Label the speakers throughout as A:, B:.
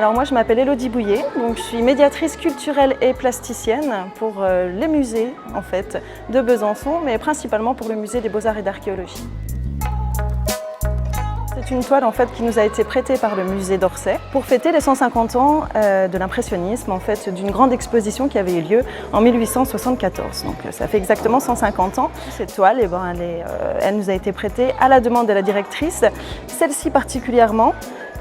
A: Alors moi je m'appelle Élodie Bouillet, donc je suis médiatrice culturelle et plasticienne pour les musées en fait de Besançon, mais principalement pour le musée des Beaux-Arts et d'Archéologie. C'est une toile en fait qui nous a été prêtée par le musée d'Orsay pour fêter les 150 ans de l'impressionnisme, en fait, d'une grande exposition qui avait eu lieu en 1874. Donc ça fait exactement 150 ans. Cette toile, elle nous a été prêtée à la demande de la directrice, celle-ci particulièrement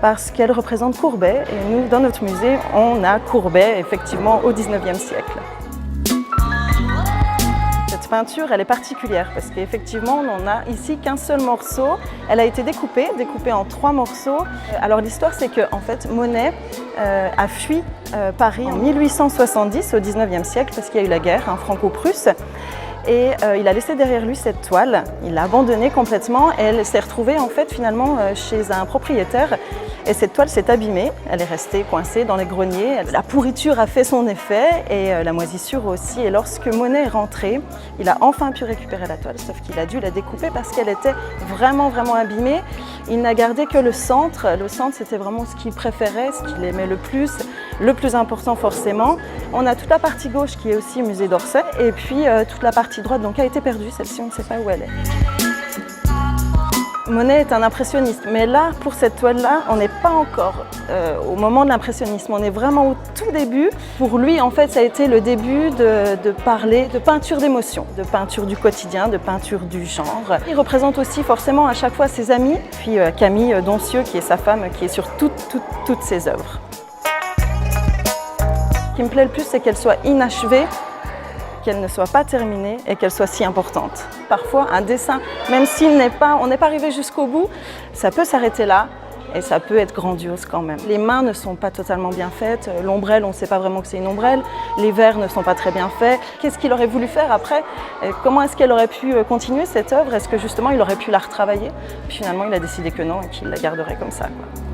A: parce qu'elle représente Courbet et nous, dans notre musée, on a Courbet effectivement au 19e siècle. Cette peinture, elle est particulière parce qu'effectivement, on n'a ici qu'un seul morceau. Elle a été découpée en 3 morceaux. Alors l'histoire, c'est que en fait, Monet a fui Paris en 1870, au 19e siècle, parce qu'il y a eu la guerre franco-prusse. Et il a laissé derrière lui cette toile, il l'a abandonnée complètement et elle s'est retrouvée en fait finalement chez un propriétaire. Et cette toile s'est abîmée, elle est restée coincée dans les greniers. La pourriture a fait son effet et la moisissure aussi. Et lorsque Monet est rentré, il a enfin pu récupérer la toile, sauf qu'il a dû la découper parce qu'elle était vraiment abîmée. Il n'a gardé que le centre. Le centre, c'était vraiment ce qu'il préférait, ce qu'il aimait le plus important forcément. On a toute la partie gauche qui est aussi au musée d'Orsay et puis toute la partie droite donc a été perdue. Celle-ci, on ne sait pas où elle est. Monet est un impressionniste, mais là, pour cette toile-là, on n'est pas encore au moment de l'impressionnisme, on est vraiment au tout début. Pour lui, en fait, ça a été le début de parler de peinture d'émotion, de peinture du quotidien, de peinture du genre. Il représente aussi forcément à chaque fois ses amis, puis Camille Doncieux, qui est sa femme, qui est sur toutes ses œuvres. Ce qui me plaît le plus, c'est qu'elle soit inachevée, qu'elle ne soit pas terminée et qu'elle soit si importante. Parfois, un dessin, même s'il n'est pas arrivé jusqu'au bout, ça peut s'arrêter là et ça peut être grandiose quand même. Les mains ne sont pas totalement bien faites, l'ombrelle, on ne sait pas vraiment que c'est une ombrelle, les verres ne sont pas très bien faits. Qu'est-ce qu'il aurait voulu faire après? Comment est-ce qu'elle aurait pu continuer cette œuvre? Est-ce que justement il aurait pu la retravailler? Puis finalement, il a décidé que non et qu'il la garderait comme ça, quoi.